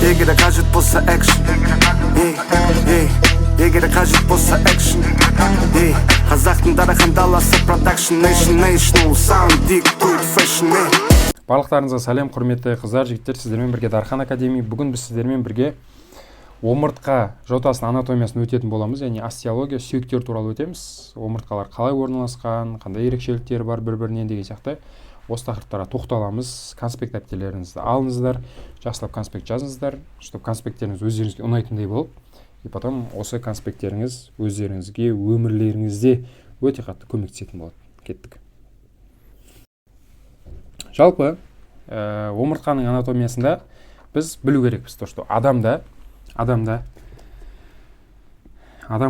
егер қажет болса экшн, егер қажет болса экшн. Қазақтың дарахан даласы продакшн, national sound, deep to fashion. Барлықтарыңызға сәлем, құрметті қыздар, жігіттер, сіздермен бірге Дархан Академи. Бүгін біз сіздермен бірге омыртқа жотасының анатомиясын өтетін боламыз, яғни остеология, сүйектер туралы өтеміз. Омыртқалар қалай орналасқан, қандай ерекшеліктері бар бір-бірінен деген сияқты осы тақырыптарға тоқталамыз. Конспект дәптерлеріңізді алыңыздар, жақсылап конспект жазыңыздар, чтобы конспекттеріңіз өздеріңізге ұнайтындай болып, и потом осы конспекттеріңіз өздеріңізге өмірлеріңізде өте қатты көмектесетін болады. Кеттік. Жалпы, омыртқаның анатомиясында біз білу керекпіз, то, что адам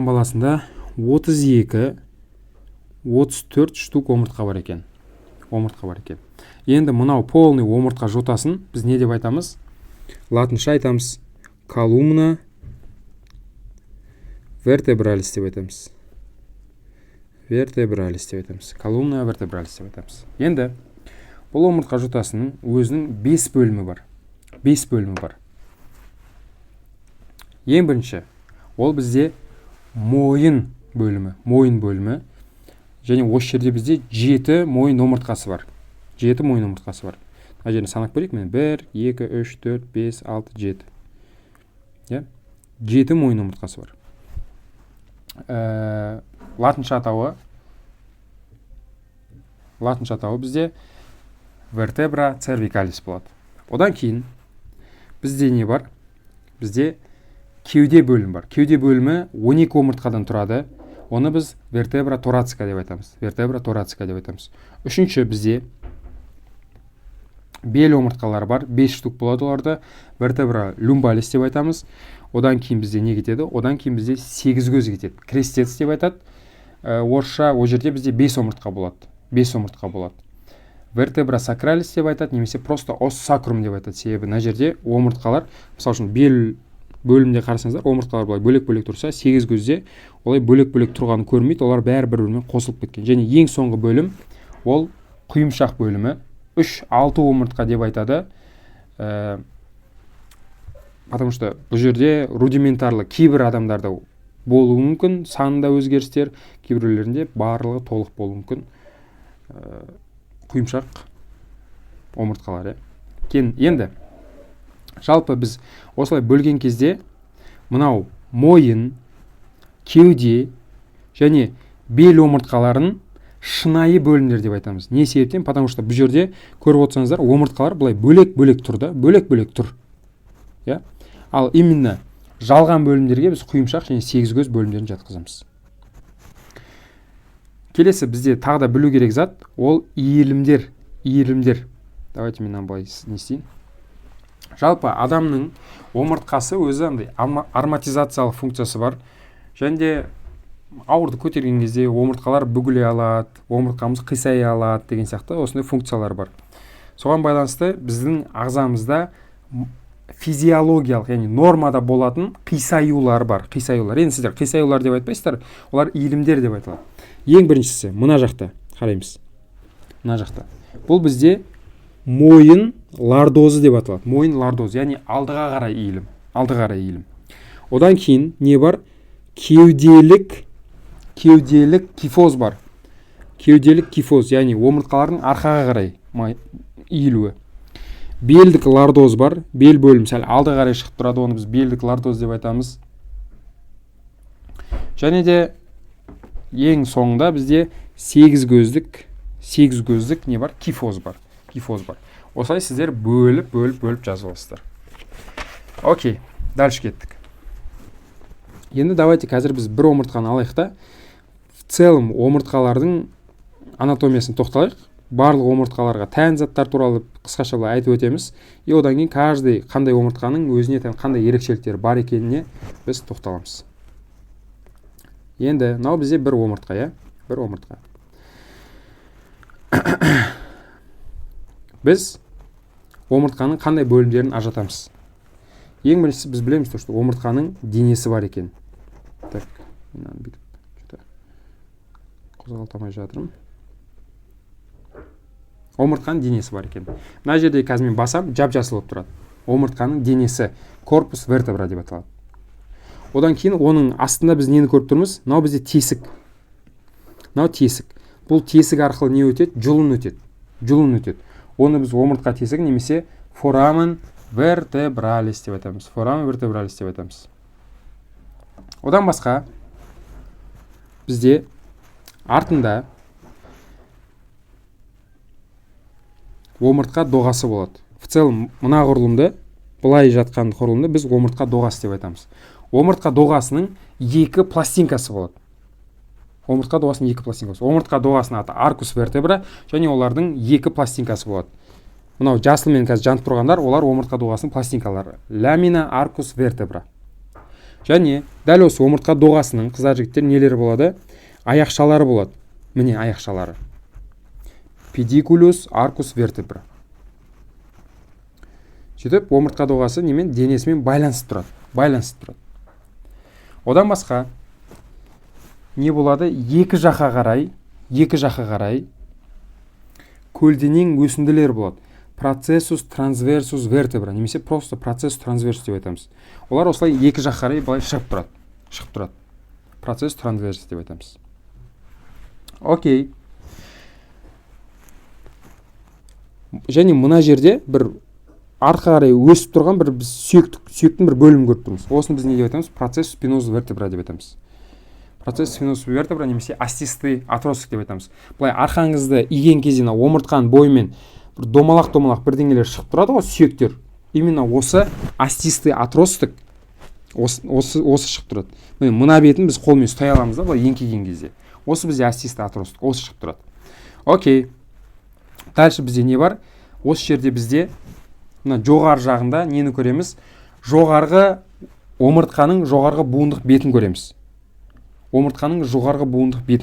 баласында 32-34 штук омыртқа бар екен. Енді мынау полный омыртқа жотасын біз не деп айтамыз? Латынша айтамыз. Колумна вертебралис деп айтамыз. Колумна вертебралис деп айтамыз. Енді бұл омыртқа жотасының өзінің 5 бөлімі бар. Ең бірінші, ол бізде мойын бөлімі. Және осы жерде бізде 7 мойын омыртқасы бар. Мына жерін санап көрейік, мен 1, 2, 3, 4, 5, 6, 7. 7 мойын омыртқасы бар. Латынша атауы бізде вертебра cervicalis болады. Одан кейін бізде не бар? Бізде кеуде бөлімі бар. Кеуде бөлімі 12 омыртқадан тұрады. Оны біз вертебра торацика деп айтамыз. Үшінші бізде бел омыртқалар бар. 5 штук болады оларды. Вертебра lumbalis деп айтамыз. Одан кейін бізде не кетеді? Одан кейін бізде 8 көз кетеді. Крестец деп айтады. Орысша о жерде бізде 5 омыртқа болады. Вертебра sacralis деп айтады, немесе просто os sacrum деп айтады. Себебі мына жерде омыртқалар, мысалы үшін бел бөлімде қарасаңыздар, омыртқалар былай бөлек-бөлек тұрса, 8 көзде олай бөлек-бөлек тұрғаны көрмейді, олар бәрі бір-бірімен қосылып кеткен. Және ең соңғы бөлім ол құйымшақ бөлімі. 3-6 омыртқа деп айтады. Потому что бұл жерде рудиментарлы кейбір адамдарда болуы мүмкін, санында өзгерістер, кейбіреулерінде барлығы толық болуы мүмкін. Құйымшақ омыртқалар. Енді жалпы біз осылай бөлген кезде мынау мойын, кеуде және бел омыртқаларын шынайы бөлімдер деп айтамыз. Не себептен? Потому что бұл жерде көріп отырсаңыздар, омыртқалар былай бөлек-бөлек тұр. Ал именно жалған бөлімдерге біз құйымшақ және 8 көз бөлімдерін жатқызамыз. Келесі бізде тағы да білу керек зат, ол иілімдер. Давайте мен былай не істейін. Жалпы адамның омыртқасы өзі андай ароматизациялық функциясы бар. Және де ауырды көтерген кезде омыртқалар бүгіле алады, омыртқамыз қисай алады деген сияқты осындай функциялар бар. Соған байланысты біздің ағзамызда физиологиялық, яғни нормада болатын қисаюлар бар. Енді сіздер қисаюлар деп айтпайсыздар, олар иілімдер деп айтылады. Ең біріншісі мына жақта қараймыз. Бұл бізде мойын лордозы деп аталады. Мойын лордозы, яғни алдыға қарай иілім. Одан кейін не бар? Кеуделік кифоз бар. Яғни омыртқалардың арқаға қарай иілуі. Белдік лордоз бар. Бел бөлім сәл алдыға қарай шығып тұрады, оны біз белдік лордоз деп айтамыз. Және де ең соңында бізде 8 көздік не бар? Кифоз бар. Осылай сіздер бөліп жазып аласыздар. Окей, дальше кеттік. Енді давайте қазір біз бір омыртқаны алайық та, в целом омыртқалардың анатомиясын тоқталайық. Барлық омыртқаларға тән заттар туралы қысқаша айтып өтеміз. И одан кейін қандай омыртқаның өзіне тән қандай ерекшеліктері бар екеніне біз тоқталамыз. Енді мынау бізде бір омыртқа. Біз омыртқаның қандай бөлімдерін ажыратамыз. Ең біріншісі біз білеміз, что омыртқаның денесі бар екен. Так, қозғалтамай жатырмын. Омыртқаның денесі бар екен. Мына жерде қазір мен басам, жап-жасыл болып тұрады. омыртқаның денесі, корпус вертебра деп аталады. Одан кейін оның астында біз нені көріп тұрмыз? Мынау бізде тесік. Мынау тесік. Бұл тесік арқылы не өтеді? Жұлын өтеді. Жұлын өтеді. Оны біз омыртқа тесігі немесе foramen vertebralis деп айтамыз. Foramen vertebralis деп айтамыз. Одан басқа бізде артында омыртқа доғасы болады. В целом мына құрылымды, былай жатқан құрылымды біз омыртқа доғасы деп айтамыз. Омыртқа доғасының екі пластинкасы болады. Омыртқа доғасының екі пластинкасы. Омыртқа доғасының аты аркус вертебра, және олардың екі пластинкасы болады. Мынау жасылмен қазір жанып тұрғандар, олар омыртқа доғасының пластинкалары. Ламина аркус вертебра. Және дәл осы омыртқа доғасының қыздар жігіттер нелері болады? Аяқшалары болады. Міне аяқшалары. Pedicулus arcus vertebra. Сөйтіп, омыртқа доғасы немен денесімен байланысып тұрады. Одан басқа не болады? Екі жаққа қарай көлденең өсінділер болады. Processus transversus vertebra, немесе просто processus transversus деп айтамыз. Олар осылай екі жаққа қарай былай шығып тұрады. Processus transversus деп айтамыз. Окей. Және мына жерде бір арқа қарай өсіп тұрған бір біз сүйектің бір бөлімін көріп тұрмыз. Осыны біз не деп айтамыз? Процесс спинозус вертебра деп айтамыз. Процесс спинозус вертебра немесе остистый отросток деп айтамыз. Былай арқаңызды иген кезде омыртқаның бойымен бір домалақ бірдеңелер шығып тұрады ғой, сүйектер. Именно осы остистый отросток осы шығып тұрады. Мына бетін біз қолмен ұстай аламыз да, былай еңкейген кезде. Осы бізде остистый отросток, осы шығып тұрады. Окей. Дальше бізде не бар? Осы жерде бізде мына жоғары жағында нені көреміз? Жоғарғы омыртқаның жоғарғы буындық бетін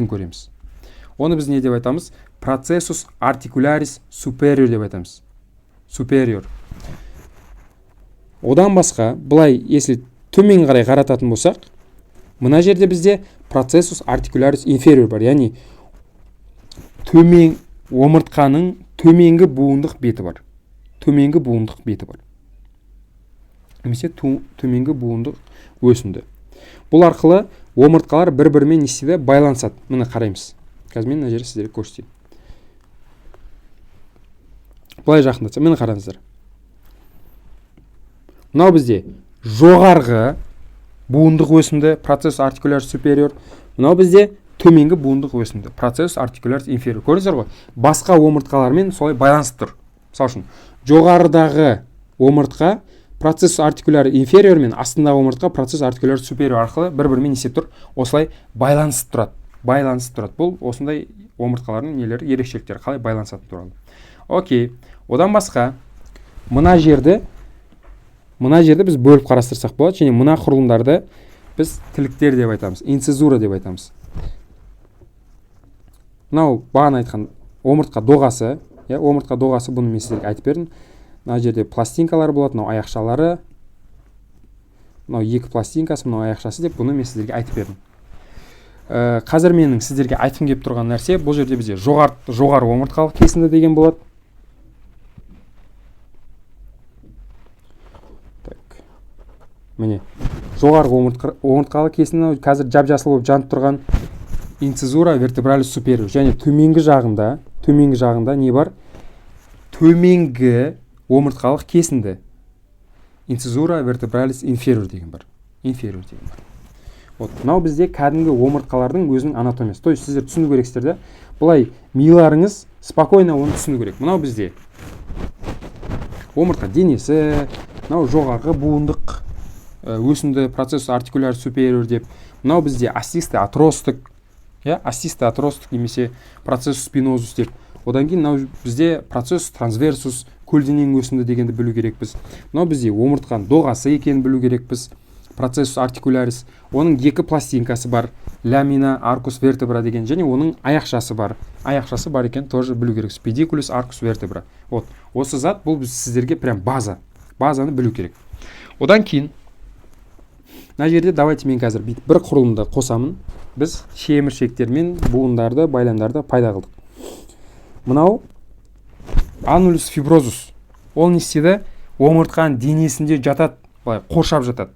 көреміз. Оны біз не деп айтамыз? Processus articularis superior деп айтамыз. Superior. Одан басқа, былай, если төмен қарай қарататын болсақ, мына жерде бізде Processus articularis inferior бар, яғни омыртқаның төменгі буындық беті бар. Немесе төменгі буындық өсінді. Бұл арқылы омыртқалар бір-бірімен не істейді? Байланысады. Міне қараймыз. Қазір мен мына жерде сіздерге көрсетейін. Былай жақындатса, мені қараңыздар. Мынау бізде жоғарғы буындық өсімді, процесс артикуляр superior. Мынау бізде төменгі буындық өсімді, процесс артикуляр inferior. Көрдіңіздер ғой? Басқа омыртқалармен солай байланысып тұр. Мысалы үшін, жоғарыдағы омыртқа процесс артикуляр inferior мен астындағы омыртқа процесс артикуляр superior арқылы бір-бірімен есеп тұр. Осылай байланысып тұрады. Бұл осындай омыртқалардың нелері, ерекшеліктері қалай байланысатын туралы. Окей. Одан басқа мына жерді біз бөліп қарастырсақ болады, және мына құрылымдарды біз тіліктер деп айтамыз, инцизура деп айтамыз. Мынау бағана айтқан омыртқа доғасы, бұны мен сіздерге айтып бердім. Мына жерде пластинкалар болады, мынау аяқшалары, мынау екі пластинкасы, мынау аяқшасы деп бұны мен сіздерге айтып бердім. Қазір менің сіздерге айтқым келіп тұрған нәрсе, бұл жерде бізде жоғары омыртқалық кесінді деген болады. Міне, жоғарғы омыртқалық кесінді қазір жап-жасыл болып жанып тұрған инцизура вертебралис superior. Және төменгі жағында не бар? Төменгі омыртқалық кесінді инцизура вертебралис inferior деген бар. Мынау бізде кәдімгі омыртқалардың өзінің анатомиясы. То есть сіздер түсіну керексіздер де, бұлай миларыңыз спокойно оны түсіну керек. Мынау бізде омыртқа денесі, мынау жоғарғы буындық өсінді, процесс артикуляр superior деп. Мынау бізде остистый отросток, немесе процесс спинозус деп. Одан кейін мынау бізде процесс трансверсус, көлденең өсінді дегенді білу керекпіз. Мынау бізде омыртқаның доғасы екенін білу керекпіз. Процесс артикулярис, оның екі пластинкасы бар, ламина аркус вертебра деген, және оның аяқшасы бар екен тоже білу керекпіз. Pedicулus arcus vertebra. Осы зат бұл біз сіздерге прям базаны білу керек. Одан кейін мына жерде давайте мен қазір бір құрылымды қосамын. Біз шеміршектер мен буындарды, байламдарды пайда қылдық. Мынау аннулус фиброзус. Ол не істеді? омыртқаның денесінде жатады, былай қоршап жатады.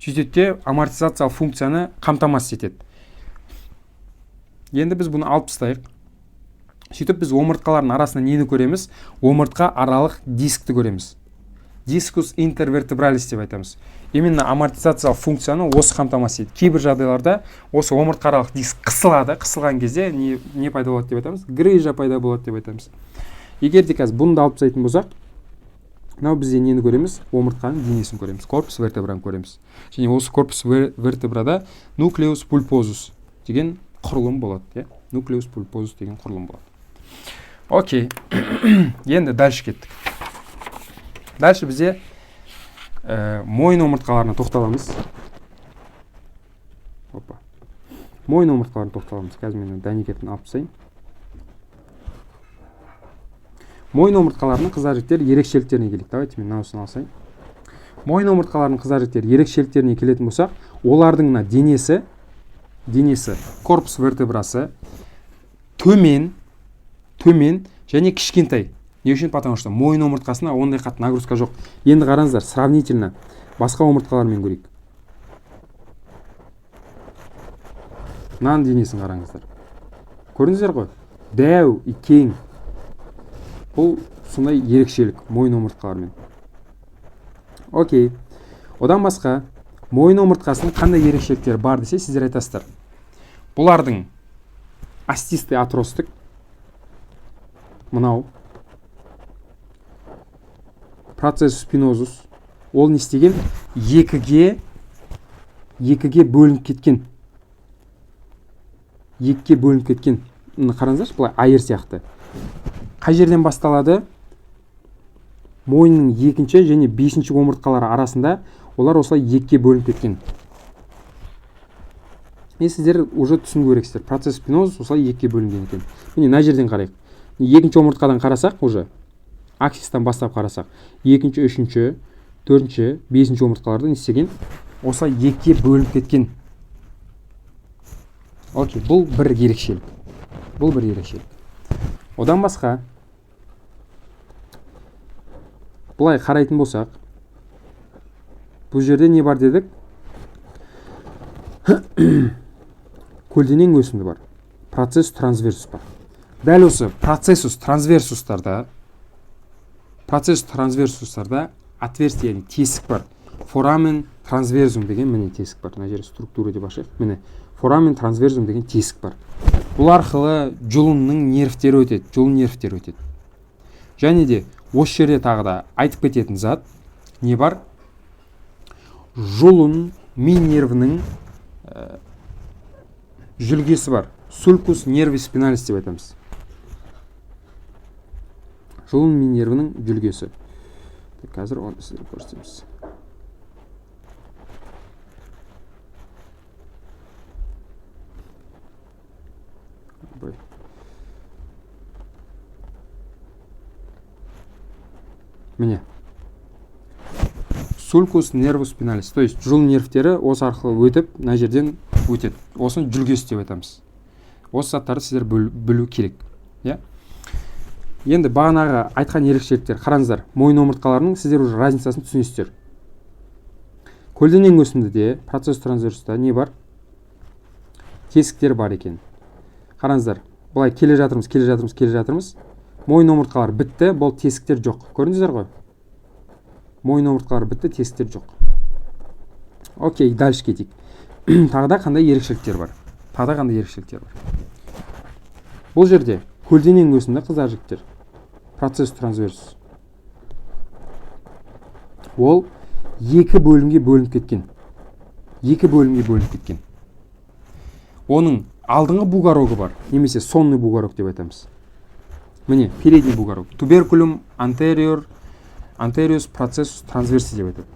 Сөйтеді де амортизациялық функцияны қамтамасыз етеді. Енді біз бұны алып тастайық. Сөйтіп біз омыртқалардың арасында нені көреміз? Омыртқа аралық дискті көреміз. Дискус интервертебралис деп айтамыз. Именно амортизациялық функцияны осы қамтамасыз етеді. Кейбір жағдайларда осы омыртқа аралық диск қысылады. Қысылған кезде не пайда болады деп айтамыз? Грыжа пайда болады деп айтамыз. Егер де қазір бұны да алып тастайтын болсақ, мынау бізде нені көреміз? Омыртқаның денесін көреміз. Корпус вертебраны көреміз. Және осы корпус вертебрада нуклеус пульпозус деген құрылым болады. Нуклеус пульпозус деген құрылым болады. Окей. Енді дальше кеттік. Дальше бізде мойын омыртқаларына тоқталамыз. Мойын омыртқаларына тоқталамыз. Қазір мен дәнекетін алып тастайын. Мойын омыртқаларының қыздар жігіттер ерекшеліктеріне келейік. Давайте мен мынаусын алсайын. Мойын омыртқаларының қыздар жігіттер ерекшеліктеріне келетін болсақ, олардың денесі, корпус вертебрасы төмен және кішкентай. Не үшін? Потому что мойын омыртқасына ондай қатты нагрузка жоқ. Енді қараңыздар, сравнительно басқа омыртқалармен көрейік. Мынаның денесін қараңыздар. Көрдіңіздер ғой? Дәу, кең. Бұл сондай ерекшелік мойын омыртқалармен. Окей. Одан басқа мойын омыртқасының қандай ерекшеліктері бар десе, сіздер айтасыздар. Бұлардың остистый атростық, мынау процесс спинозус, ол не істеген? Екіге бөлініп кеткен. Екіге бөлініп кеткен. Қараңыздаршы, бұлай айыр сияқты. Қай жерден басталады? Мойынның 2-ші және 5-ші омыртқалары арасында олар осылай екіге бөлініп кеткен. Сіздер уже түсіну керексіздер. Процесс спинозус осылай екіге бөлінген екен. Міне мына жерден қарайық. 2-ші омыртқадан қарасақ, уже аксистан бастап қарасақ, 2-ші, 3-ші, 4-ші, 5-ші омыртқаларды не істеген? Осылай екіге бөлініп кеткен. Окей, бұл бір ерекшелік. Одан басқа бұлай қарайтын болсақ, бұл жерде не бар дедік? Көлденең өсімді бар. Процесс трансверсус бар. Дәл осы процессус трансверсустарда отверстие, яғни тесік бар. Форамен трансверзум деген міне тесік бар. Мына жерде структура деп ашайық. Міне форамен трансверзум деген тесік бар. Бұл арқылы жұлынның нервтері өтеді. Және де осы жерде тағы да айтып кететін зат не бар? Жұлын ми нервінің жүлгесі бар. Sulcus nervis spinalis деп айтамыз. Жұлын ми нервінің жүлгесі. Қазір оны сіздер көрсетеміз. Міне. Sulcus nervus spinalis. То есть жұлын нервтері осы арқылы өтіп, мына жерден өтеді. Осыны жүлгесі деп айтамыз. Осы заттарды сіздер білу керек. Енді бағанағы айтқан ерекшеліктер, қараңыздар, мойын омыртқаларының сіздер уже разницасын түсінесіздер. Көлденең өсімдіде, процесс трансверсуста не бар? Тесіктер бар екен. Қараңыздар, бұлай келе жатырмыз. Мойын омыртқалар бітті, бұл тесіктер жоқ. Көрдіңіздер ғой? Мойын омыртқалар бітті, тесіктер жоқ. Окей, дальше кетейік. Тағда қандай ерекшеліктер бар? Бұл жерде көлденең өсімді қыздар жігіттер. Процесс трансверсус. Ол екі бөлімге бөлініп кеткен. Оның алдыңғы бугорогы бар, немесе сонный бугорог деп айтамыз. Міне, передний бугорог. Туберкулум anterior процессус трансверси деп айтады.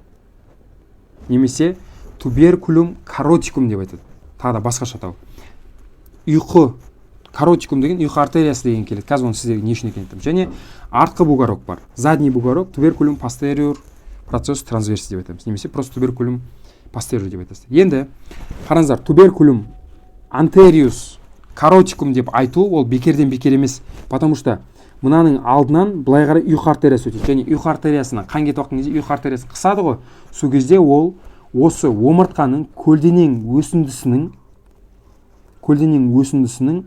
Немесе туберкулум каротикум деп айтады. Тағы да басқаша атау. Ұйқы каротикум деген ұйқы артериясы деген келеді. Қазір оны сіздерге не үшін екенін айтамын. Және артқы бугорог бар. Задний бугорог туберкулум posterior процессус трансверси деп айтамыз. Немесе просто туберкулум posterior деп айтасыз. Енді қараңыздар, туберкулум anterius каротикум деп айту ол бекерден бекер емес. Потому что мынаның алдынан былай қарай ұйқы артериясы өтеді. Және ұйқы артериясынан қан кетіп жатқан кезде ұйқы артериясын қысады ғой. Сол кезде ол осы омыртқаның көлденең өсіндісінің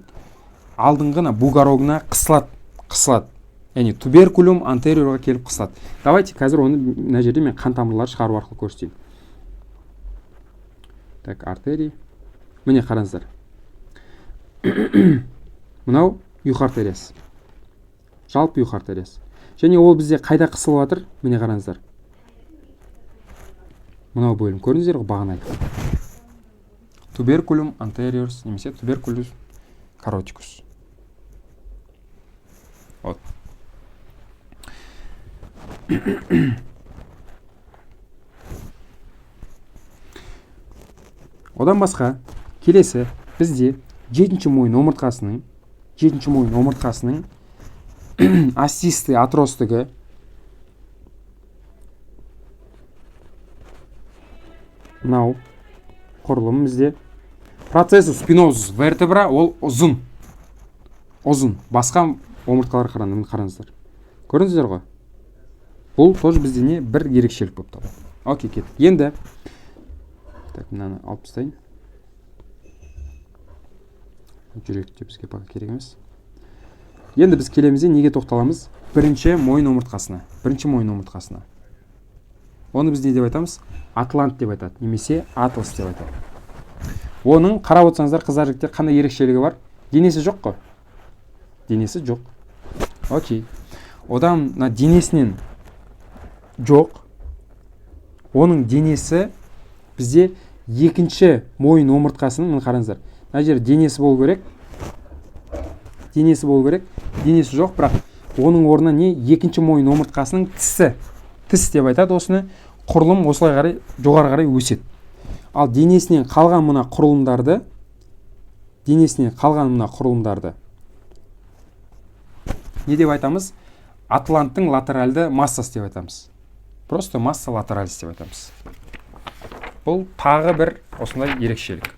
алдыңғына бугорогына қысылады. Яғни туберкулум антериорға келіп қысылады. Давайте қазір оны мына жерде мен қан тамырлары шығару арқылы көрсетейін. Так, артерий. Міне қараңыздар. Мынау ұйқы артериясы. Жалпы ұйқы артериясы. Және ол бізде қайда қысылып жатыр? Міне қараңыздар. Мынау бөлім. Көрдіңіздер ғой бағана айтқан. Туберкулум антериорс немесе туберкулус каротикус. Вот. Одан басқа келесі бізде жетінші мойын омыртқасының остистый атростығы мынау құрылым бізде процессус спинозус вертебра ол ұзын. Басқа омыртқалар қараңыздар. Көрдіңіздер ғой? Бұл тоже бізде не бір ерекшелік болып табылады. Окей, кеттік. Енді так, мынаны алып тастайын. Жүректе бізге пока керек емес. Енді біз келеміз де неге тоқталамыз? Бірінші мойын омыртқасына. Оны біз не деп айтамыз? Атлант деп айтады, немесе атлас деп айтады. Оның қарап отырсаңыздар, қыздар жігіттер қандай ерекшелігі бар? Денесі жоқ қой? Денесі жоқ. Окей. Одан денесінен жоқ. Оның денесі бізде екінші мойын омыртқасының, мына қараңыздар. Мына жер денесі болу керек. Денесі жоқ, бірақ оның орнына не? Екінші мойын омыртқасының тісі. Тіс деп айтады осыны. Құрылым осылай қарай жоғары қарай өседі. Ал денесінен қалған мына құрылымдарды не деп айтамыз? Атланттың латеральды массасы деп айтамыз. Просто масса латералис деп айтамыз. Бұл тағы бір осындай ерекшелік.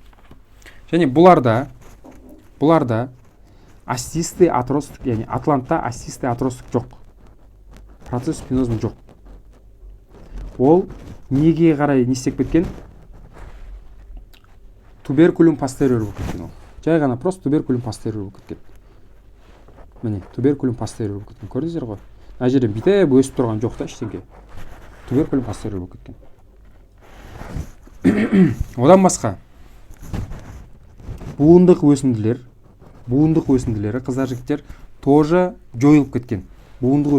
Және бұларда остистый атростық, яғни атлантта остистый атростық жоқ. Процесс спинозм жоқ. Ол неге қарай не істеп кеткен? Туберкулум постериор болып кеткен ол. Жай ғана просто туберкулум постериор болып кеткен. Міне, туберкулум постериор болып кеткен. Көрдіңіздер ғой? Мына жерден бүйтіп өсіп тұрған жоқ та ештеңе. Туберкулум постериор болып кеткен. Одан басқа буындық өсінділері, қыздар жігіттер, тоже жойылып кеткен. Оның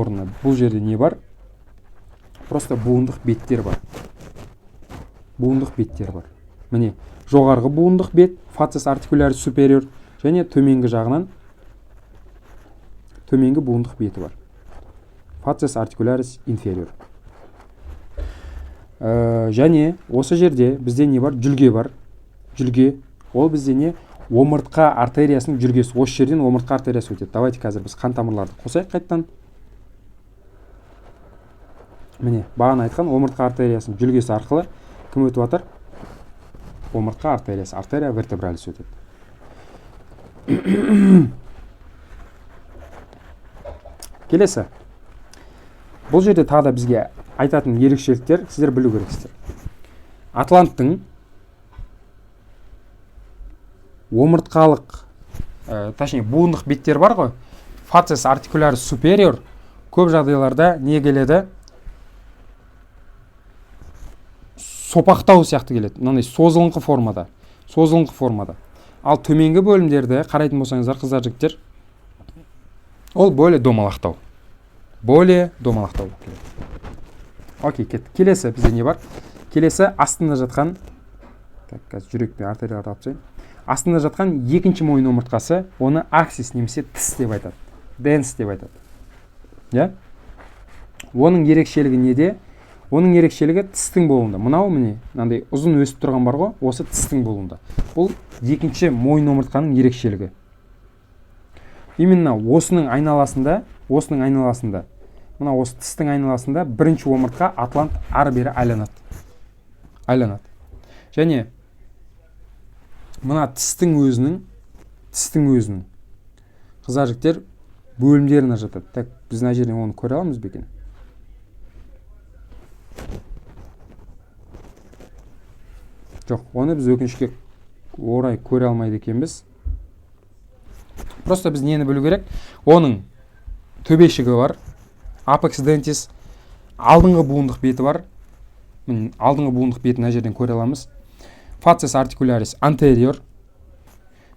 орнына бұл жерде не бар? Просто буындық беттер бар. Міне, жоғарғы буындық бет, фацис артикулярис супериор, және төменгі жағынан төменгі буындық беті бар. Фацис артикулярис инфериор. Және осы жерде бізде не бар? Жүлге. Ол бізде не? Омыртқа артериясының жүргесі. Осы жерден омыртқа артериясы өтеді. Давайте қазір біз қан тамырларды қосайық қайттан. Міне, бағана айтқан омыртқа артериясының жүргесі арқылы кім өтіп жатыр? Омыртқа артериясы, артерия вертебралис өтеді. Келесі. Бұл жерде тағы да бізге айтатын ерекшеліктер сіздер білу керексіздер. Атланттың омыртқалық, точнее буындық беттер бар ғой, фацис артикулярис супериор, көп жағдайларда не келеді? Сопақтау сияқты келеді. Мынандай созылыңқы формада. Ал төменгі бөлімдерді қарайтын болсаңыздар, қыздар жігіттер, ол более домалақтау болып келеді. Окей, кеттік. Келесі бізде не бар? Келесі астында жатқан, қазір жүрекпен артерияларды алып тастайын. Астында жатқан екінші мойын омыртқасы, оны аксис немесе тіс деп айтады. Денс деп айтады. Оның ерекшелігі неде? Оның ерекшелігі тістің болуында. Мынау міне, мынандай ұзын өсіп тұрған бар ғой, осы тістің болуында. Бұл екінші мойын омыртқаның ерекшелігі. Именно осының айналасында, мына осы тістің айналасында бірінші омыртқа атлант ары бері айланады. Және мына тістің өзінің қыздар жігіттер бөлімдеріне жатады. Так, біз мына жерден оны көре аламыз ба екен? Жоқ, оны біз өкінішке орай көре алмайды екенбіз. Просто біз нені білу керек? Оның төбешігі бар, apex dentis, алдыңғы буындық беті бар. Алдыңғы буындық бетін мына жерден көре аламыз. Facies articularis anterior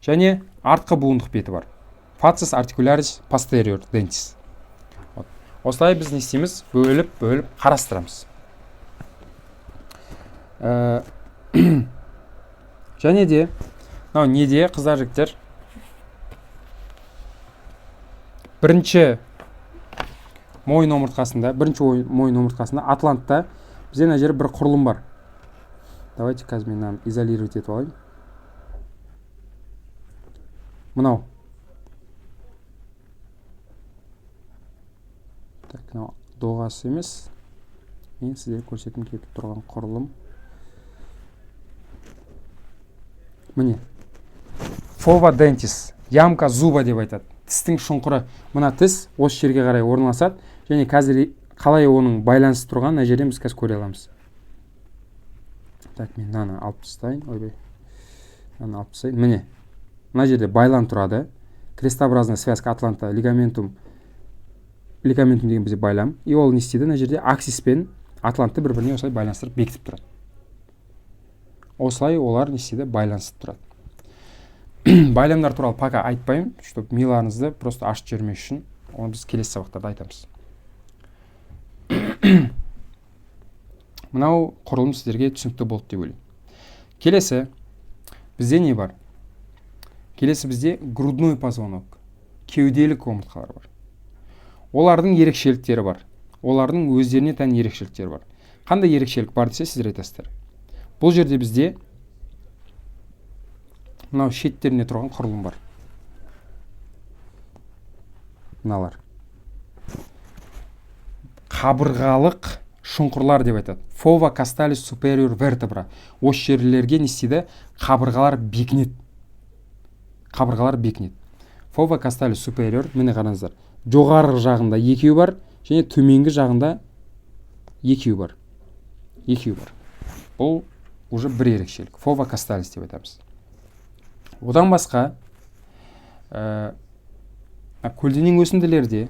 және артқы буындық беті бар. Facies articularis posterior dentis. Осылай біз не істейміз? Бөліп қарастырамыз. Және де, неде қыздар жігіттер? Бірінші мойын омыртқасында, атлантта бізде мына жерде бір құрылым бар. Давайте қазір мен изолировать етіп алайын. Мынау. Так, мынау доғасы емес. Мен сіздерге көрсеткім келіп тұрған құрылым. Міне. Fova dentis, ямка зуба деп айтады. Тістің шұңқыры. Мына тіс осы жерге қарай орналасады. Және қазір қалай оның байланысы тұрған мына жерден біз қазір көре аламыз. Так, мен мынаны алып тастайын. Ойбай. Мынаны алып тастайын. Міне. Мына жерде байлан тұрады. Крестообразная связка атланта лигаментум деген бізде байлам. И ол не істейді? Мына жерде аксис пен атлантты бір-біріне осылай байланыстырып бекітіп тұрады. Осылай олар не істейді? Байланысып тұрады. Байламдар туралы пока айтпаймын, чтобы миларыңызды просто ашып жібермес үшін. Оны біз келесі сабақтарда айтамыз. Мынау құрылым сіздерге түсінікті болды деп ойлаймын. Келесі бізде не бар? Келесі бізде грудной позвонок, кеуделік омыртқалар бар. Олардың ерекшеліктері бар. Олардың өздеріне тән ерекшеліктері бар. Қандай ерекшелік бар десе сіздер айтасыздар. Бұл жерде бізде мынау шеттеріне тұрған құрылым бар. Мыналар. Қабырғалық шұңқырлар деп айтады. Fova costalis superior vertebra. Осы жерлерге не істейді? Қабырғалар бекінеді. Fova costalis superior, міне қараңыздар. Жоғарғы жағында екеуі бар, және төменгі жағында екеуі бар. Бұл уже бір ерекшелік. Fova costalis деп айтамыз. Одан басқа көлденең өсінділерде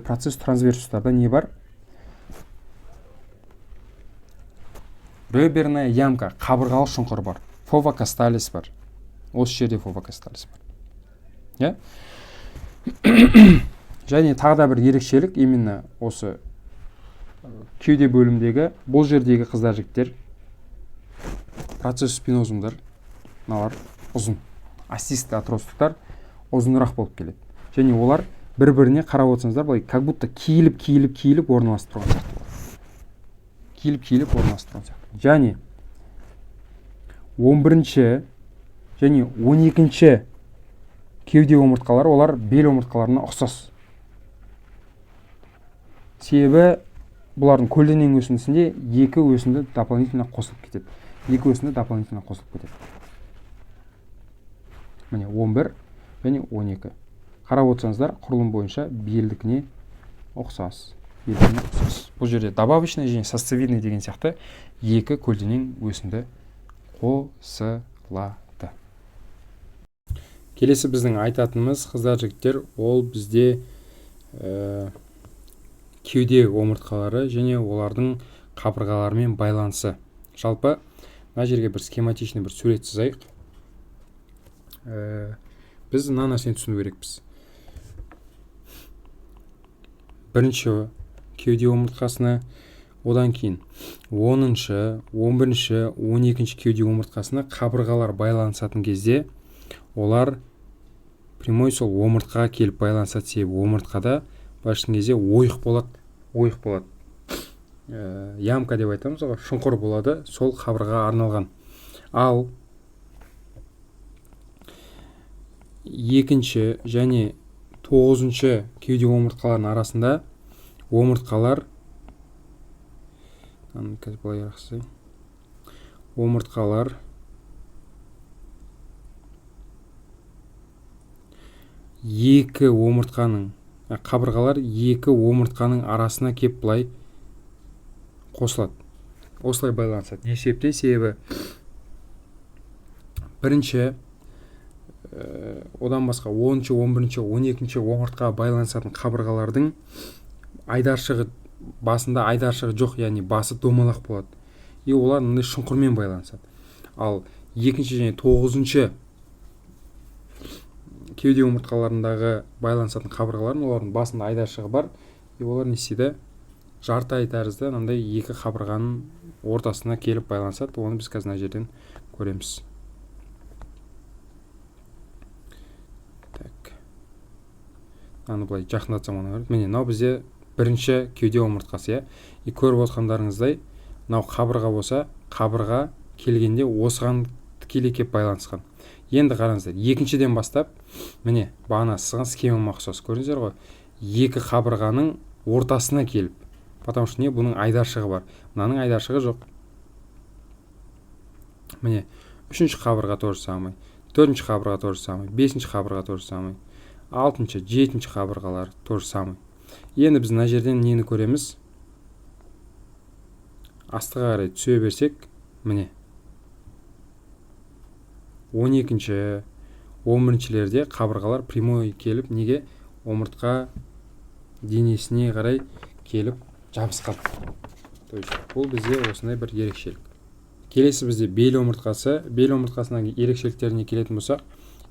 процесс трансверсустарда не бар? Реберная ямка, қабырғалық шұңқыр бар. Fova costalis бар. Осы жерде Fova costalis бар. Және тағы да бір ерекшелік, именно осы кеуде бөлімдегі, бұл жердегі қыздар жігіттер процесс спинозумдар, мыналар ұзын. Остистік отростықтар ұзынырақ болып келеді. Және олар бір-біріне қарап отырсаңыздар, былай как будто киіліп орналасып тұрған сияқты. Және 11-ші және 12-ші кеуде омыртқалар, олар бел омыртқаларына ұқсас. Себебі бұлардың көлденең өсіндісінде екі өсінді дополнительно қосылып кетеді. Міне 11 және 12. Қарап отырсаңыздар, құрылым бойынша белдікіне ұқсас. Бұл жерде добавочный және сосцевидный деген сияқты екі көлденең өсінді қосылады. Келесі біздің айтатынымыз, қыздар жігіттер, ол бізде кеуде омыртқалары және олардың қабырғаларымен байланысы. Жалпы, мына жерге бір схематичный бір сурет сызайық. Біз мына нәрсені түсіну керекпіз. Бірінші кеуде омыртқасына, одан кейін 10-шы, 11-шы, 12-ші кеуде омыртқасына қабырғалар байланысатын кезде олар прямой сол омыртқаға келіп байланысады. Себебі омыртқада башын кезде ойық болады. Ямка деп айтамыз, шұңқыр болады, сол қабырғаға арналған. Ал 2-ші және 9-ші кеуде омыртқалардың арасында омыртқалар омыртқалар екі омыртқаның қабырғалар екі омыртқаның арасына кеп былай қосылады. Осылай байланысады. Не себептен? Себебі бірінші одан басқа 10-шы, 11-шы, 12-шы омыртқаға байланысатын қабырғалардың айдаршығы басында айдаршығы жоқ, яғни басы домалақ болады. И олар мындай шұңқырмен байланысады. Ал екінші және 9-шы кеуде омыртқаларындағы байланысатын қабырғалардың олардың басында айдаршығы бар. И олар не істейді? Жарты ай тәрізді мынандай екі қабырғаның ортасына келіп байланысады. Оны біз қазір мына жерден көреміз. Так. Аны былай жақындатсам оны көреді. Міне, мынау бізде бірінші кеуде омыртқасы, иә. И көріп отқандарыңыздай, мынау қабырға болса, қабырға келгенде осыған тікелей кеп байланысқан. Енді қараңыздар, екіншіден бастап, міне, бағана сызған схемама ұқсас. Көрдіңіздер ғой? Екі қабырғаның ортасына келіп. Потому что не, бұның айдаршығы бар. Мынаның айдаршығы жоқ. Міне, үшінші қабырға тоже самый, төртінші қабырға тоже самый, бесінші қабырға тоже самый, алтыншы, жетінші қабырғалар тоже самый. Енді біз мына жерден нені көреміз? Астыға қарай түсе берсек, міне, 12-ші, 11-шілерде қабырғалар прямой келіп, неге? Омыртқа денесіне қарай келіп жабысқан. Бұл бізде осындай бір ерекшелік. Келесі бізде бел омыртқасы. Бел омыртқасының ерекшеліктеріне келетін болсақ,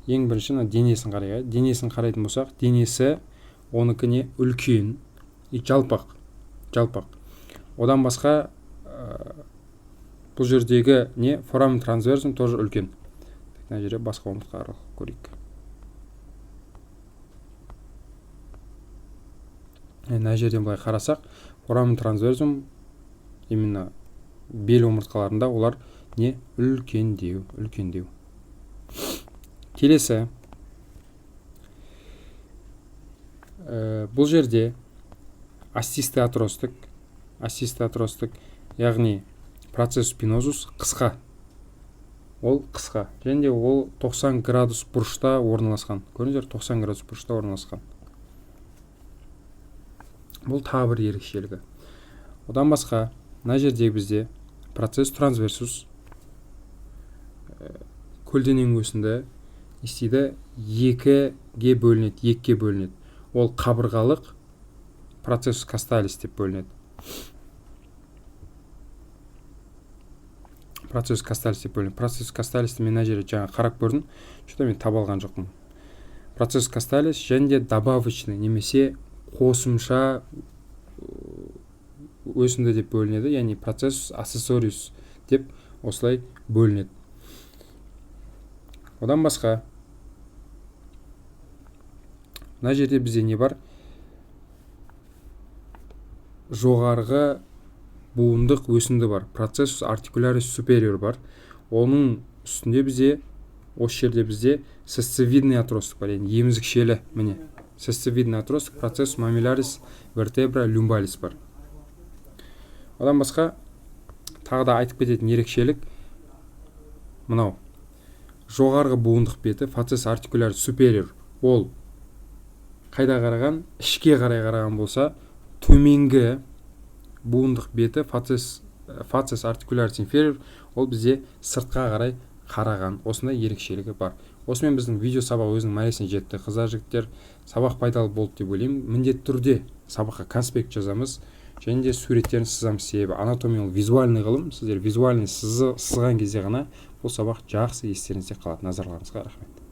ең бірінші денесін қарайға. Денесін қарайтын болсақ, денесі оныкі не? Үлкен и жалпақ. Одан басқа бұл жердегі не? Форамен трансверсум тоже үлкен. Мына жерде басқа омыртқа арқылы көрейік. Мына жерден былай қарасақ, форамен трансверсум именно бел омыртқаларында олар не? Үлкендеу. Келесі. Бұл жерде остистый атростық, яғни процесс спинозус қысқа. Ол қысқа. Және ол 90 градус бұрышта орналасқан. Көріңіздер, 90 градус бұрышта орналасқан. Бұл тағы бір ерекшелігі. Одан басқа, мына жердегі бізде процесс трансверсус көлденең өсінді істейді екіге бөлінеді. Ол қабырғалық процесс касталис деп бөлінеді. Процесс касталисті мен мына жерде жаңа қарап көрдім. Что-то мен таба алған жоқпын. Процесс касталис және де добавочный немесе қосымша өсінді деп бөлінеді. Яғни процесс аксессориус деп осылай бөлінеді. Одан басқа, мына жерде бізде не бар? Жоғарғы буындық өсінді бар. Процесс артикулярис супериор бар. Оның үстінде бізде, осы жерде бізде сосцевидный отростық бар. Яғни емізікшелі, міне. Сосцевидный отростық, процесс мамилярис вертебра люмбалис бар. Одан басқа, тағы да айтып кететін ерекшелік мынау. Жоғарғы буындық беті, процесс артикулярис супериор, ол қайда қараған? Ішке қарай қараған болса, төменгі буындық беті, процесс артикулярис инфериор, ол бізде сыртқа қарай қараған. Осындай ерекшелігі бар. Осымен біздің видео сабақ өзінің мәресіне жетті. Қыздар, жігіттер, сабақ пайдалы болды деп ойлаймын. Міндетті түрде сабаққа конспект жазамыз және де суреттерін сызамыз. Себебі анатомия ол визуальный ғылым. Сіздер визуальный сызған кезде ғана бұл сабақ жақсы естеріңізде қалады. Назарларыңызға рахмет.